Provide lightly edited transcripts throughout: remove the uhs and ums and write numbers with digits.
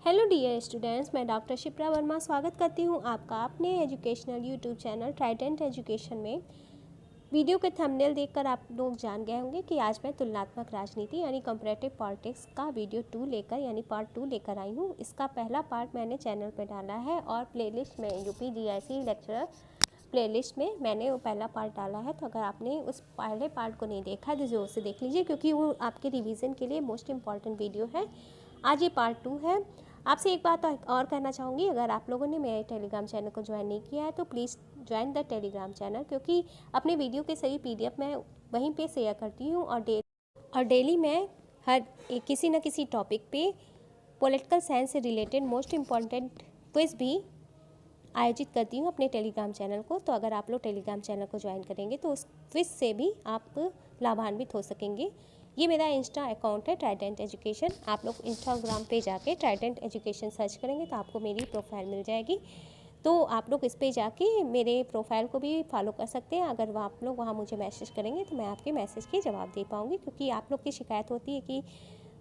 Hello dear students, मैं doctor Shipra Verma स्वागत करती हूँ आपका अपने educational YouTube channel Trident education में। वीडियो के थंबनेल देखकर आप लोग जान गए होंगे कि आज मैं तुलनात्मक राजनीति यानी कंपैरेटिव पॉलिटिक्स का वीडियो 2 लेकर यानी पार्ट 2 लेकर आई हूँ। इसका पहला पार्ट मैंने चैनल पर डाला है और प्लेलिस्ट में UPGIC लेक्चरर प्लेलिस्ट में मैंने वो पहला पार्ट डाला है। तो अगर आपने उस पहले पार्ट को नहीं देखा तो ज़रूर से देख लीजिए, क्योंकि वो आपके रिवीजन के लिए मोस्ट इम्पॉर्टेंट वीडियो है। आज ये पार्ट 2 है। आपसे एक बात और कहना चाहूँगी, अगर आप लोगों ने मेरे टेलीग्राम चैनल को ज्वाइन नहीं किया है तो please join the Telegram channel, क्योंकि अपने वीडियो के सभी PDF मैं वहीं पे शेयर करती हूँ और डेली मैं हर किसी न किसी टॉपिक पे पॉलिटिकल साइंस से रिलेटेड मोस्ट इम्पॉर्टेंट क्विज़ भी आयोजित करती हूँ अपने टेलीग्राम चैनल को। तो अगर आप लोग टेलीग्राम चैनल को ज्वाइन करेंगे तो उस क्विज़ से भी आप लाभान्वित हो सकेंगे। ये मेरा इंस्टा अकाउंट है ट्राइडेंट एजुकेशन। आप लोग इंस्टाग्राम पे जाके ट्राइडेंट एजुकेशन सर्च करेंगे तो आपको मेरी प्रोफाइल मिल जाएगी। तो आप लोग इस पे जाके मेरे प्रोफाइल को भी फॉलो कर सकते हैं। अगर आप लोग वहाँ मुझे मैसेज करेंगे तो मैं आपके मैसेज के जवाब दे पाऊँगी, क्योंकि आप लोग की शिकायत होती है कि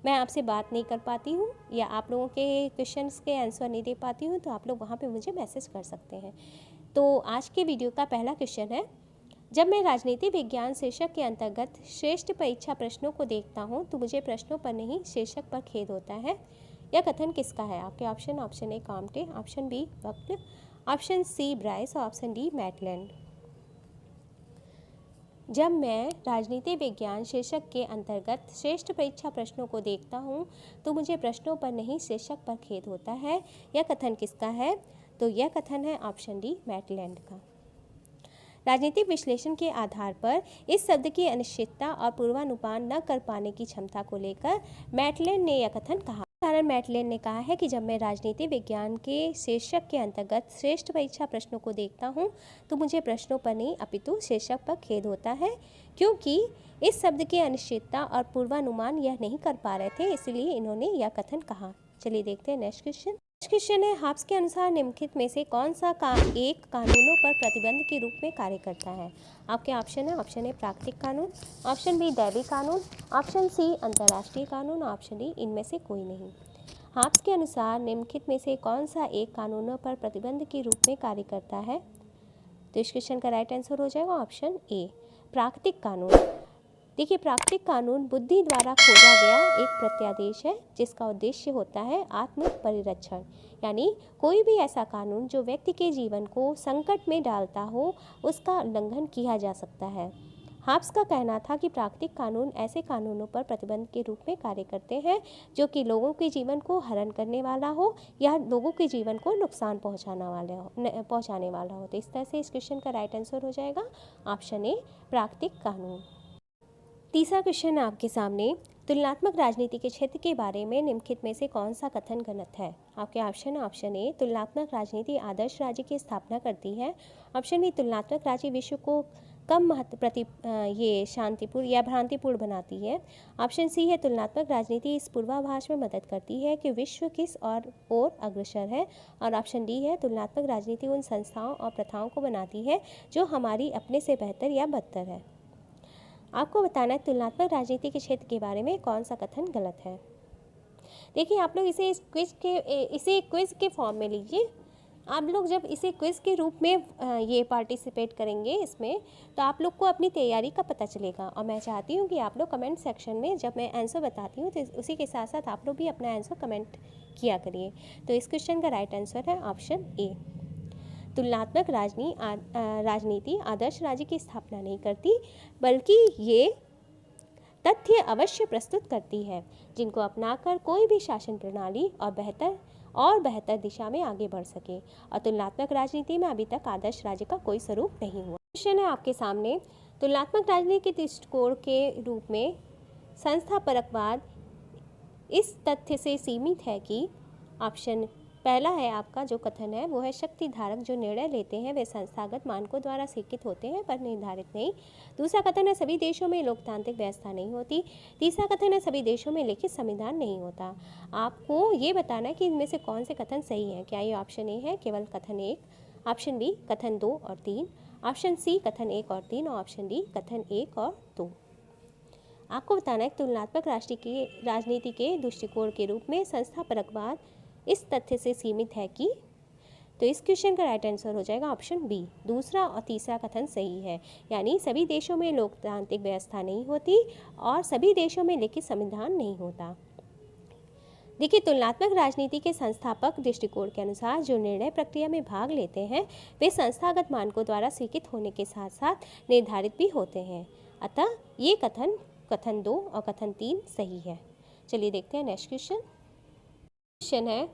मैं आपसे बात नहीं कर पाती हूँ या आप लोगों के क्वेश्चंस के आंसर नहीं दे पाती हूँ। तो आप लोग वहाँ पे मुझे मैसेज कर सकते हैं। तो आज के वीडियो का पहला क्वेश्चन है, जब मैं राजनीति विज्ञान शीर्षक के अंतर्गत श्रेष्ठ परीक्षा प्रश्नों को देखता हूँ तो मुझे प्रश्नों पर नहीं शीर्षक पर खेद होता है। यह कथन किसका है? आपके option A Comte, option B वक्त, ऑप्शन सी ब्राइस और ऑप्शन डी मैटलैंड। जब मैं राजनीति विज्ञान शीर्षक के अंतर्गत श्रेष्ठ परीक्षा प्रश्नों को देखता हूँ तो मुझे प्रश्नों पर नहीं शीर्षक पर खेद होता है। यह कथन किसका है? तो यह कथन है ऑप्शन डी मैटलैंड का। राजनीतिक विश्लेषण के आधार पर इस शब्द की अनिश्चितता और पूर्वानुमान न कर पाने की क्षमता को लेकर मैटलैंड ने यह कथन कहा। कारण मैटलैंड ने कहा है कि जब मैं राजनीति विज्ञान के शीर्षक के अंतर्गत श्रेष्ठ परीक्षा प्रश्नों को देखता हूं तो मुझे प्रश्नों पर नहीं अपितु शीर्षक पर खेद होता है, क्योंकि इस शब्द की अनिश्चितता और पूर्वानुमान यह नहीं कर पा रहे थे, इसलिए इन्होंने यह कथन कहा। चलिए देखते हैं नेक्स्ट क्वेश्चन है, हाब्स के अनुसार निम्नलिखित में से कौन सा एक कानूनों पर प्रतिबंध के रूप में कार्य करता है? आपके ऑप्शन है, ऑप्शन ए प्राकृतिक कानून, ऑप्शन बी दैवीय कानून, ऑप्शन सी अंतर्राष्ट्रीय कानून, ऑप्शन डी इनमें से कोई नहीं। हाब्स के अनुसार निम्नलिखित में से कौन सा एक कानूनों पर प्रतिबंध के रूप में कार्य करता है? तो इस क्वेश्चन का राइट आंसर हो जाएगा ऑप्शन ए प्राकृतिक कानून। देखिए, प्राकृतिक कानून बुद्धि द्वारा खोजा गया एक प्रत्यादेश है जिसका उद्देश्य होता है आत्म परिरक्षण, यानी कोई भी ऐसा कानून जो व्यक्ति के जीवन को संकट में डालता हो उसका उल्लंघन किया जा सकता है। हाब्स का कहना था कि प्राकृतिक कानून ऐसे कानूनों पर प्रतिबंध के रूप में कार्य करते हैं जो कि लोगों के जीवन को हरण करने वाला हो या लोगों के जीवन को नुकसान पहुंचाने वाला हो। तो इस तरह से इस क्वेश्चन का राइट आंसर हो जाएगा ऑप्शन ए प्राकृतिक कानून। तीसरा क्वेश्चन है आपके सामने, तुलनात्मक राजनीति के क्षेत्र के बारे में निम्नलिखित में से कौन सा कथन गलत है? आपके ऑप्शन ए तुलनात्मक राजनीति आदर्श राज्य की स्थापना करती है, ऑप्शन बी तुलनात्मक राज्य विश्व को कम ये शांतिपूर्ण या भ्रांतिपूर्ण बनाती है, ऑप्शन सी है तुलनात्मक राजनीति इस पूर्वाभास में मदद करती है कि विश्व किस ओर अग्रसर है, और ऑप्शन डी है तुलनात्मक राजनीति उन संस्थाओं और प्रथाओं को बनाती है जो हमारी अपने से बेहतर या बदतर है। आपको बताना है तुलनात्मक राजनीति के क्षेत्र के बारे में कौन सा कथन गलत है। देखिए, आप लोग इसे क्विज के फॉर्म में लीजिए। आप लोग जब इसे क्विज के रूप में ये पार्टिसिपेट करेंगे इसमें, तो आप लोग को अपनी तैयारी का पता चलेगा। और मैं चाहती हूँ कि आप लोग कमेंट सेक्शन में जब मैं आंसर बताती हूँ तो उसी के साथ साथ आप लोग भी अपना आंसर कमेंट किया करिए। तो इस क्वेश्चन का राइट आंसर है ऑप्शन ए। तुलनात्मक राजनीति आदर्श राज्य की स्थापना नहीं करती, बल्कि ये तथ्य अवश्य प्रस्तुत करती है जिनको अपनाकर कोई भी शासन प्रणाली और बेहतर दिशा में आगे बढ़ सके। और तुलनात्मक राजनीति में अभी तक आदर्श राज्य का कोई स्वरूप नहीं हुआ। क्वेश्चन है आपके सामने, तुलनात्मक राजनीति के दृष्टिकोण के रूप में संस्था परकवाद इस तथ्य से सीमित है कि ऑप्शन पहला है आपका जो कथन है वो है शक्ति धारक जो निर्णय लेते हैं वे संस्थागत मानकों द्वारा स्वीकृत होते हैं पर निर्धारित नहीं। दूसरा कथन है सभी देशों में लोकतांत्रिक व्यवस्था नहीं होती। तीसरा कथन है सभी देशों में लिखित संविधान नहीं होता। आपको ये बताना है कि इनमें से कौन से कथन सही हैं। क्या ये ऑप्शन ए है केवल कथन 1, ऑप्शन बी कथन 2 और 3, ऑप्शन सी कथन 1 और 3 और ऑप्शन डी कथन 1 और 2। आपको बताना है तुलनात्मक राजनीति के दृष्टिकोण के रूप में संस्था परकवाद इस तथ्य से सीमित है कि, तो इस क्वेश्चन का राइट आंसर हो जाएगा ऑप्शन बी। दूसरा और तीसरा कथन सही है, यानी सभी देशों में लोकतांत्रिक व्यवस्था नहीं होती और सभी देशों में लिखित संविधान नहीं होता। देखिए, तुलनात्मक राजनीति के संस्थापक दृष्टिकोण के अनुसार जो निर्णय प्रक्रिया में भाग लेते हैं वे संस्थागत मानकों द्वारा स्वीकृत होने के साथ साथ निर्धारित भी होते हैं। अतः ये कथन 2 और कथन 3 सही है। चलिए देखते हैं नेक्स्ट क्वेश्चन है,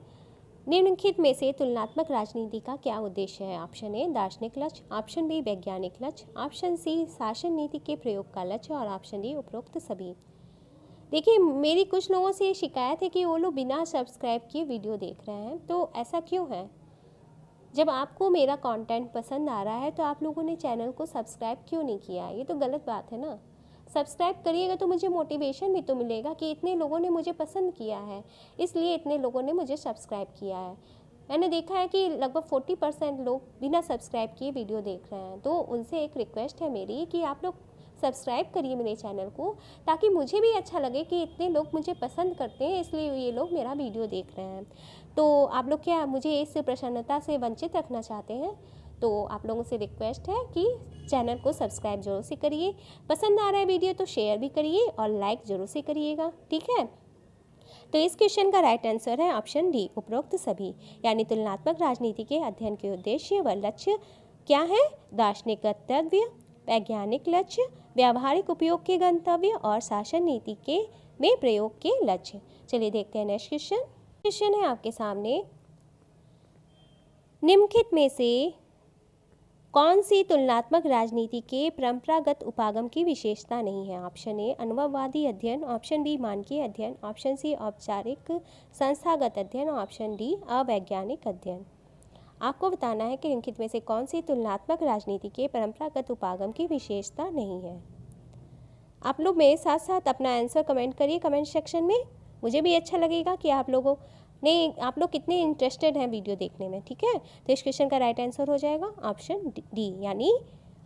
निम्नलिखित में से तुलनात्मक राजनीति का क्या उद्देश्य है? ऑप्शन ए दार्शनिक लक्ष्य, ऑप्शन बी वैज्ञानिक लक्ष्य, ऑप्शन सी शासन नीति के प्रयोग का लक्ष्य और ऑप्शन डी उपरोक्त सभी। देखिए, मेरी कुछ लोगों से ये शिकायत है कि वो लोग बिना सब्सक्राइब किए वीडियो देख रहे हैं, तो ऐसा क्यों है? जब आपको मेरा कंटेंट पसंद आ रहा है तो आप लोगों ने चैनल को सब्सक्राइब क्यों नहीं किया? ये तो गलत बात है ना। सब्सक्राइब करिएगा तो मुझे मोटिवेशन भी तो मिलेगा कि इतने लोगों ने मुझे पसंद किया है, इसलिए इतने लोगों ने मुझे सब्सक्राइब किया है। मैंने देखा है कि लगभग 40% लोग बिना सब्सक्राइब किए वीडियो देख रहे हैं, तो उनसे एक रिक्वेस्ट है मेरी कि आप लोग सब्सक्राइब करिए मेरे चैनल को, ताकि मुझे भी अच्छा लगे कि इतने लोग मुझे पसंद करते हैं, इसलिए ये लोग मेरा वीडियो देख रहे हैं। तो आप लोग क्या मुझे इस प्रसन्नता से वंचित रखना चाहते हैं? तो आप लोगों से रिक्वेस्ट है कि चैनल को सब्सक्राइब जरूर से करिए, पसंद आ रहा है वीडियो तो शेयर भी करिए और लाइक जरूर से करिएगा, ठीक है। तो इस क्वेश्चन का राइट आंसर है ऑप्शन डी उपरोक्त सभी, यानी तुलनात्मक राजनीति के अध्ययन के उद्देश्य व लक्ष्य क्या है? दार्शनिक गंतव्य, वैज्ञानिक लक्ष्य, व्यावहारिक उपयोग के गंतव्य और शासन नीति के में प्रयोग के लक्ष्य। चलिए देखते हैं नेक्स्ट क्वेश्चन है आपके सामने, निम्नलिखित में से कौन सी तुलनात्मक राजनीति के परंपरागत उपागम की विशेषता नहीं है? ऑप्शन ए अनुभववादी अध्ययन, ऑप्शन बी मानकीय अध्ययन, ऑप्शन सी औपचारिक संस्थागत अध्ययन, ऑप्शन डी अवैज्ञानिक अध्ययन। आपको बताना है कि निम्नलिखित में से कौन सी तुलनात्मक राजनीति के परंपरागत उपागम की विशेषता नहीं है। आप लोग मेरे साथ साथ अपना आंसर कमेंट करिए कमेंट सेक्शन में, मुझे भी अच्छा लगेगा कि आप लोग कितने इंटरेस्टेड हैं वीडियो देखने में, ठीक है। तो इस क्वेश्चन का राइट आंसर हो जाएगा ऑप्शन डी, यानी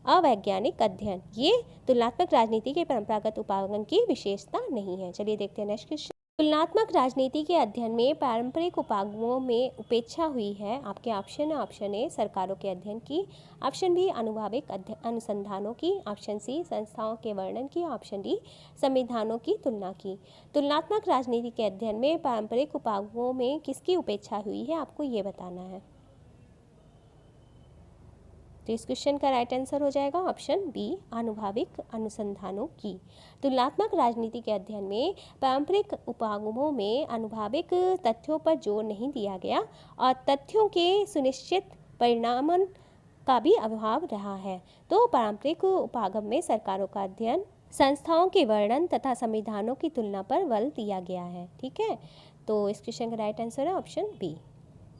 अवैज्ञानिक अध्ययन। ये तुलनात्मक राजनीति के परंपरागत उपागम की विशेषता नहीं है। चलिए देखते हैं नेक्स्ट क्वेश्चन, तुलनात्मक राजनीति के अध्ययन में पारंपरिक उपागमों में उपेक्षा हुई है। आपके ऑप्शन है ऑप्शन ए सरकारों के अध्ययन की, ऑप्शन बी अनुभाविक अनुसंधानों की, ऑप्शन सी संस्थाओं के वर्णन की, ऑप्शन डी संविधानों की तुलना की। तुलनात्मक राजनीति के अध्ययन में पारंपरिक उपागमों में किसकी उपेक्षा हुई है, आपको ये बताना है। तो इस क्वेश्चन का राइट आंसर हो जाएगा ऑप्शन बी अनुभाविक अनुसंधानों की। तुलनात्मक राजनीति के अध्ययन में पारंपरिक उपागमों में अनुभाविक तथ्यों पर जोर नहीं दिया गया और तथ्यों के सुनिश्चित परिणामन का भी अभाव रहा है। तो पारंपरिक उपागम में सरकारों का अध्ययन, संस्थाओं के वर्णन तथा संविधानों की तुलना पर बल दिया गया है, ठीक है। तो इस क्वेश्चन का राइट आंसर है ऑप्शन बी,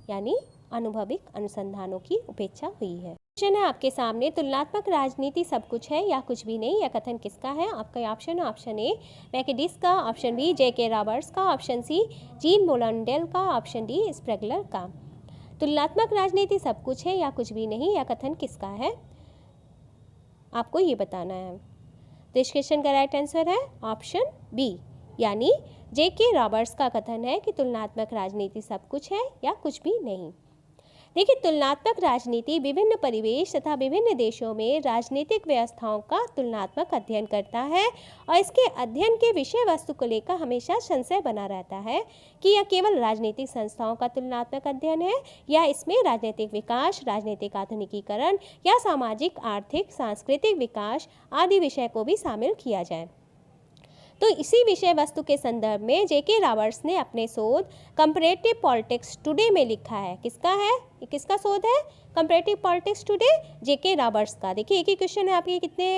यानी अनुभविक अनुसंधानों की उपेक्षा हुई है। क्वेश्चन है आपके सामने, तुलनात्मक राजनीति सब कुछ है या कुछ भी नहीं, यह कथन किसका है? आपका ऑप्शन है ऑप्शन ए मैकेडिस का, ऑप्शन बी J.K. रॉबर्ट्स का, ऑप्शन सी जीन मोलंडेल का, ऑप्शन डी स्प्रेगलर का। तुलनात्मक राजनीति सब कुछ है या कुछ भी नहीं, यह कथन किसका है, आपको ये बताना है। तो इस क्वेश्चन का राइट आंसर है ऑप्शन बी, यानी J.K. रॉबर्ट्स का कथन है कि तुलनात्मक राजनीति सब कुछ है या कुछ भी नहीं। देखिए, तुलनात्मक राजनीति विभिन्न परिवेश तथा विभिन्न देशों में राजनीतिक व्यवस्थाओं का तुलनात्मक अध्ययन करता है और इसके अध्ययन के विषय वस्तु को लेकर हमेशा संशय बना रहता है कि यह केवल राजनीतिक संस्थाओं का तुलनात्मक अध्ययन है या इसमें राजनीतिक विकास, राजनीतिक आधुनिकीकरण या सामाजिक, आर्थिक, सांस्कृतिक विकास आदि विषय को भी शामिल किया जाए। तो इसी विषय वस्तु के संदर्भ में J.K. रॉबर्ट्स ने अपने शोध कंपैरेटिव पॉलिटिक्स टुडे में लिखा है। किसका है, किसका शोध है? Comparative politics today, J.K. Roberts का। देखिए, एक ही क्वेश्चन है, आपके कितने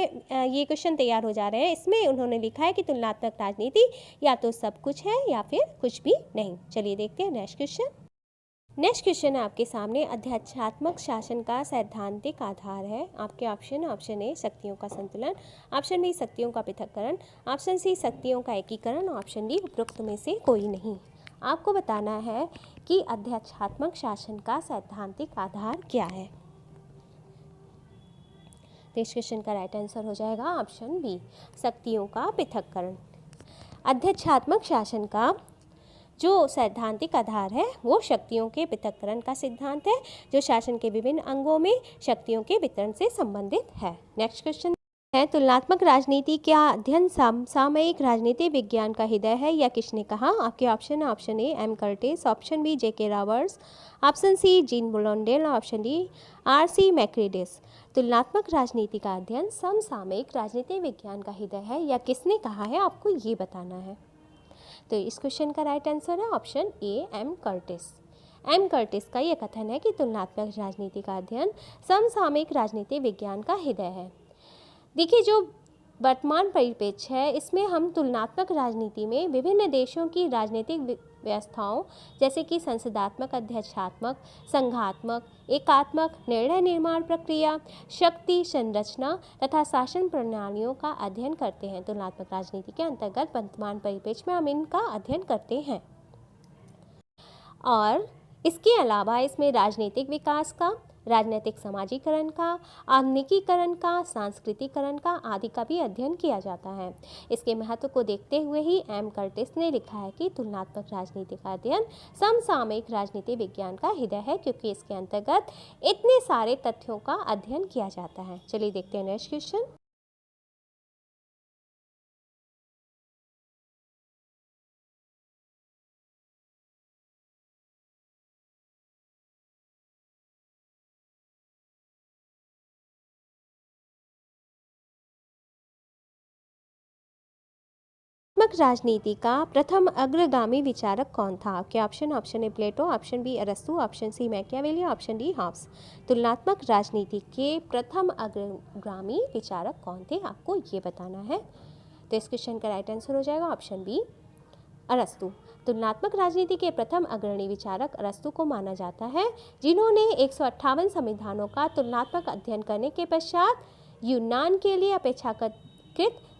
ये क्वेश्चन तैयार हो जा रहे हैं। इसमें उन्होंने लिखा है कि तुलनात्मक राजनीति या तो सब कुछ है या फिर कुछ भी नहीं। चलिए देखते हैं नेक्स्ट क्वेश्चन। नेक्स्ट क्वेश्चन है आपके सामने, अध्यात्मात्मक शासन का सैद्धांतिक आधार है। आपके ऑप्शन ए शक्तियों का संतुलन, ऑप्शन बी शक्तियों का पृथक्करण, ऑप्शन सी शक्तियों का एकीकरण, ऑप्शन डी उपरोक्त में से कोई नहीं। आपको बताना है कि अध्यात्मात्मक शासन का सैद्धांतिक आधार क्या है। तो इस क्वेश्चन का राइट आंसर हो जाएगा ऑप्शन बी शक्तियों का पृथक्करण। अध्यात्मात्मक शासन का जो सैद्धांतिक आधार है वो शक्तियों के पृथक्करण का सिद्धांत है, जो शासन के विभिन्न अंगों में शक्तियों के वितरण से संबंधित है। नेक्स्ट क्वेश्चन है, तुलनात्मक राजनीति का अध्ययन सामयिक राजनीति विज्ञान का हृदय है, या किसने कहा? आपके ऑप्शन है option A M Curtis, option B J K Roberts, option C Jean Blondel, option D R C Macridis. तुलनात्मक राजनीति का अध्ययन समसामयिक राजनीति विज्ञान का हृदय है, या किसने कहा है, आपको ये बताना है। तो इस क्वेश्चन का राइट आंसर है option A M Curtis. M Curtis का यह कथन है कि तुलनात्मक राजनीति का अध्ययन समसामयिक राजनीति विज्ञान का हृदय है। देखिए, जो वर्तमान परिप्रेक्ष्य है इसमें हम तुलनात्मक राजनीति में विभिन्न देशों की राजनीतिक व्यवस्थाओं जैसे कि संसदात्मक, अध्यक्षात्मक, संघात्मक, एकात्मक, निर्णय निर्माण प्रक्रिया, शक्ति संरचना तथा शासन प्रणालियों का अध्ययन करते हैं। तुलनात्मक राजनीति के अंतर्गत वर्तमान परिप्रेक्ष्य में हम इनका अध्ययन करते हैं। और इसके अलावा इसमें राजनीतिक विकास का, राजनीतिक समाजीकरण का, आधुनिकीकरण का, सांस्कृतिकरण का आदि का भी अध्ययन किया जाता है। इसके महत्व को देखते हुए ही एम कर्टिस ने लिखा है कि तुलनात्मक राजनीति का अध्ययन समसामयिक राजनीति विज्ञान का हृदय है, क्योंकि इसके अंतर्गत इतने सारे तथ्यों का अध्ययन किया जाता है। चलिए देखते हैं नेक्स्ट क्वेश्चन। राजनीति का प्रथम अग्रगामी विचारक कौन था? आपके option A Plato, option B अरस्तु, option C Machiavelli, option D Hobbes. तुलनात्मक राजनीति के प्रथम अग्रगामी विचारक कौन थे, आपको ये बताना है। तो इस क्वेश्चन का राइट आंसर हो जाएगा ऑप्शन बी अरस्तु। तुलनात्मक राजनीति के प्रथम अग्रणी विचारक अरस्तु को माना जाता है, जिन्होंने 158 संविधानों का तुलनात्मक अध्ययन करने के पश्चात यूनान के लिए अपेक्षाकृत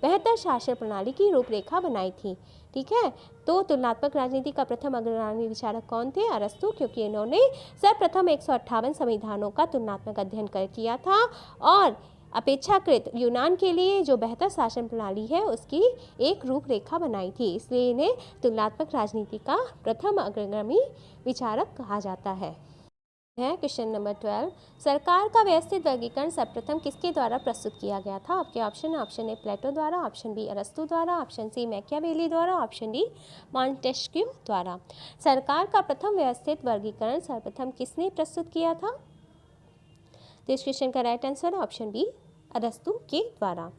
बेहतर शासन प्रणाली की रूपरेखा बनाई थी। ठीक है, तो तुलनात्मक राजनीति का प्रथम अग्रणी विचारक कौन थे? अरस्तु, क्योंकि इन्होंने सर्वप्रथम 158 संविधानों का तुलनात्मक अध्ययन किया था और अपेक्षाकृत यूनान के लिए जो बेहतर शासन प्रणाली है उसकी एक रूपरेखा बनाई थी, इसलिए इन्हें तुलनात्मक राजनीति का प्रथम अग्रगामी विचारक कहा जाता है। क्वेश्चन नंबर 12, सरकार का व्यवस्थित वर्गीकरण सर्वप्रथम किसके द्वारा प्रस्तुत किया गया था? आपके ऑप्शन ए प्लेटो द्वारा, ऑप्शन बी अरस्तु द्वारा, ऑप्शन सी मैकियावेली द्वारा, ऑप्शन डी मॉन्टेस्क्यू द्वारा। सरकार का प्रथम व्यवस्थित वर्गीकरण सर्वप्रथम किसने प्रस्तुत किया था? तो इस क्वेश्चन का राइट आंसर है ऑप्शन बी अरस्तु के द्वारा।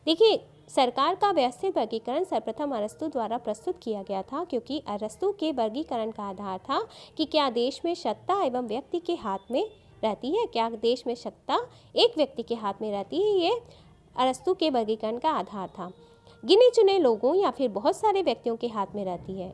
देखिए, सरकार का व्यवस्थित वर्गीकरण सर्वप्रथम अरस्तु द्वारा प्रस्तुत किया गया था, क्योंकि अरस्तु के वर्गीकरण का आधार था कि क्या देश में सत्ता एवं व्यक्ति के हाथ में रहती है, क्या देश में सत्ता एक व्यक्ति के हाथ में रहती है, ये अरस्तु के वर्गीकरण का आधार था। गिने चुने लोगों या फिर बहुत सारे व्यक्तियों के हाथ में रहती है।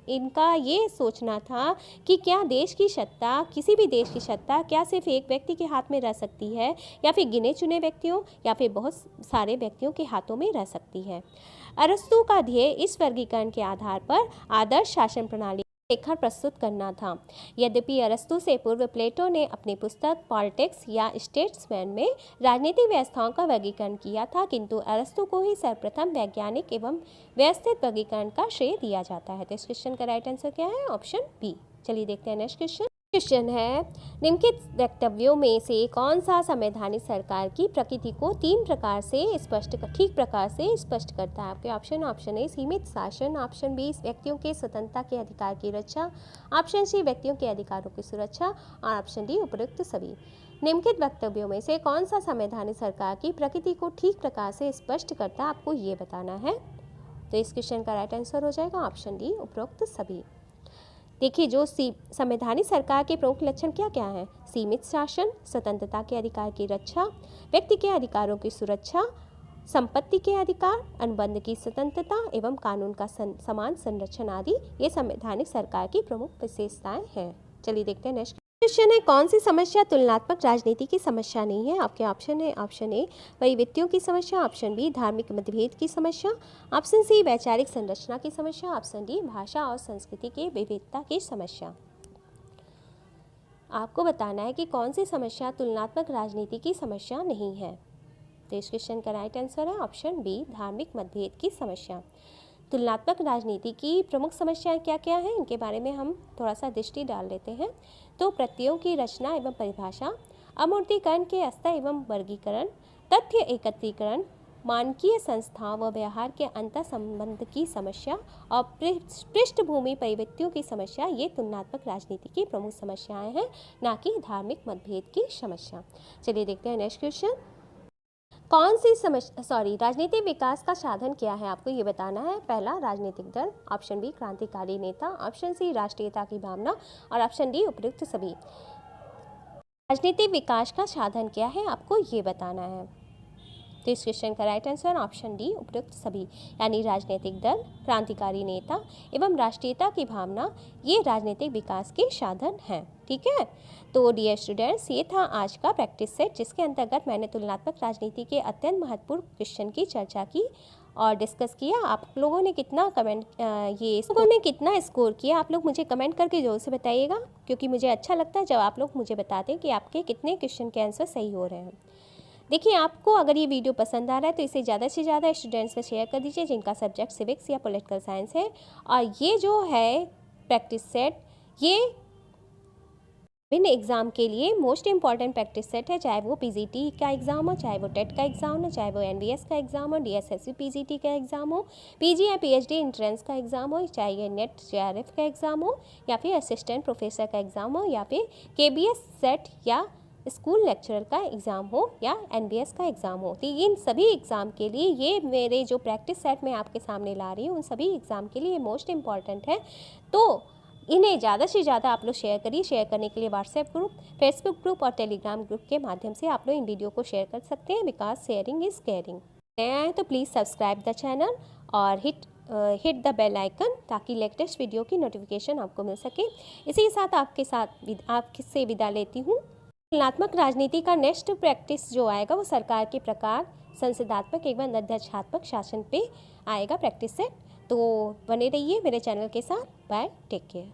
इनका ये सोचना था कि क्या देश की सत्ता, किसी भी देश की सत्ता क्या सिर्फ एक व्यक्ति के हाथ में रह सकती है, या फिर गिने चुने व्यक्तियों या फिर बहुत सारे व्यक्तियों के हाथों में रह सकती है। अरस्तु का ध्येय इस वर्गीकरण के आधार पर आदर्श शासन प्रणाली लेखा प्रस्तुत करना था। यद्यपि अरस्तु से पूर्व प्लेटो ने अपनी पुस्तक पॉलिटिक्स या स्टेट्समैन में राजनीतिक व्यवस्थाओं का वर्गीकरण किया था, किंतु अरस्तु को ही सर्वप्रथम वैज्ञानिक एवं व्यवस्थित वर्गीकरण का श्रेय दिया जाता है। तो इस क्वेश्चन का राइट आंसर क्या है? Option B. चलिए देखते हैं नेक्स्ट क्वेश्चन है, निम्नलिखित वक्तव्यों में से कौन सा संवैधानिक सरकार की प्रकृति को ठीक प्रकार से स्पष्ट करता है? आपके ऑप्शन ए सीमित शासन, ऑप्शन बी व्यक्तियों के स्वतंत्रता के अधिकार की रक्षा, ऑप्शन सी व्यक्तियों के अधिकारों की सुरक्षा और ऑप्शन डी उपरोक्त सभी। निम्नलिखित वक्तव्यों में से कौन सा संवैधानिक सरकार की प्रकृति को ठीक प्रकार से स्पष्ट करता है, आपको ये बताना है। तो इस क्वेश्चन का राइट आंसर हो जाएगा ऑप्शन डी उपरोक्त सभी। देखिए, जो संवैधानिक सरकार के प्रमुख लक्षण क्या क्या हैं? सीमित शासन, स्वतंत्रता के अधिकार की रक्षा, व्यक्ति के अधिकारों की सुरक्षा, संपत्ति के अधिकार, अनुबंध की स्वतंत्रता एवं कानून का समान संरक्षण आदि ये संवैधानिक सरकार की प्रमुख विशेषताएं हैं। चलिए देखते हैं नेक्स्ट क्वेश्चन है, कौन सी समस्या तुलनात्मक राजनीति की समस्या नहीं है? आपके ऑप्शन ए वैविध्यता की समस्या, ऑप्शन बी धार्मिक मतभेद की समस्या, ऑप्शन सी वैचारिक संरचना की समस्या, ऑप्शन डी भाषा और संस्कृति की विविधता की समस्या। आपको बताना है कि कौन सी समस्या तुलनात्मक राजनीति की समस्या नहीं है। तो इस क्वेश्चन का राइट आंसर है ऑप्शन बी धार्मिक मतभेद की समस्या। तुलनात्मक राजनीति की प्रमुख समस्याएं क्या क्या हैं, इनके बारे में हम थोड़ा सा दृष्टि डाल लेते हैं। तो प्रत्ययों की रचना एवं परिभाषा, अमूर्तीकरण के स्तर एवं वर्गीकरण, तथ्य एकत्रीकरण, मानकीय संस्था व व्यवहार के अंतर संबंध की समस्या और पृष्ठभूमि प्रवृत्तियों की समस्या, ये तुलनात्मक राजनीति की प्रमुख समस्याएं हैं, ना कि धार्मिक मतभेद की समस्या। चलिए देखते हैं नेक्स्ट क्वेश्चन। कौन सी राजनीतिक विकास का साधन क्या है, आपको ये बताना है। पहला राजनीतिक दल, ऑप्शन बी क्रांतिकारी नेता, ऑप्शन सी राष्ट्रीयता की भावना और ऑप्शन डी उपयुक्त सभी। राजनीतिक विकास का साधन क्या है, आपको ये बताना है। तो इस क्वेश्चन का राइट आंसर ऑप्शन डी उपयुक्त सभी, यानी राजनीतिक दल, क्रांतिकारी नेता एवं राष्ट्रीयता की भावना, ये राजनीतिक विकास के साधन हैं। ठीक है, तो डियर स्टूडेंट्स, ये था आज का प्रैक्टिस सेट, जिसके अंतर्गत मैंने तुलनात्मक राजनीति के अत्यंत महत्वपूर्ण क्वेश्चन की चर्चा की और डिस्कस किया। आप लोगों ने कितना कितना स्कोर किया, आप लोग मुझे कमेंट करके ज़रूर से बताइएगा, क्योंकि मुझे अच्छा लगता है जब आप लोग मुझे बताते हैं कि आपके कितने क्वेश्चन के आंसर सही हो रहे हैं। देखिए, आपको अगर ये वीडियो पसंद आ रहा है तो इसे ज़्यादा से ज़्यादा स्टूडेंट्स में शेयर कर दीजिए जिनका सब्जेक्ट सिविक्स या पॉलिटिकल साइंस है। और ये जो है प्रैक्टिस सेट, ये इन एग्ज़ाम के लिए मोस्ट इंपॉर्टेंट प्रैक्टिस सेट है, चाहे वो पीजीटी का एग्ज़ाम हो, चाहे वो टेट का एग्ज़ाम हो, चाहे वो एनवीएस का एग्ज़ाम हो, डीएसएससी पीजीटी का एग्ज़ाम हो, पीजी या पीएचडी एंट्रेंस का एग्ज़ाम हो, चाहे ये नेट जेआरएफ का एग्ज़ाम हो, या फिर असिस्टेंट प्रोफेसर का एग्ज़ाम हो, या फिर केबीएस सेट या स्कूल लेक्चरर का एग्ज़ाम हो, या एनबीएस का एग्ज़ाम हो। तो इन सभी एग्ज़ाम के लिए ये मेरे जो प्रैक्टिस सेट मैं आपके सामने ला रही हूँ, उन सभी एग्ज़ाम के लिए मोस्ट इम्पॉर्टेंट है। तो इन्हें ज़्यादा से ज़्यादा आप लोग शेयर करिए। शेयर करने के लिए व्हाट्सएप ग्रुप, फेसबुक ग्रुप और टेलीग्राम ग्रुप के माध्यम से आप लोग इन वीडियो को शेयर कर सकते हैं, बिकॉज शेयरिंग इज़ केयरिंग। नए आए तो प्लीज़ सब्सक्राइब द चैनल और हिट द बेल आइकन, ताकि लेटेस्ट वीडियो की नोटिफिकेशन आपको मिल सके। इसी के साथ आपसे विदा लेती हूँ। तुलनात्मक राजनीति का नेक्स्ट प्रैक्टिस जो आएगा वो सरकार के प्रकार, संसदात्मक एवं अध्यक्षात्मक शासन पे आएगा प्रैक्टिस सेट। तो बने रहिए मेरे चैनल के साथ। Bye, take care.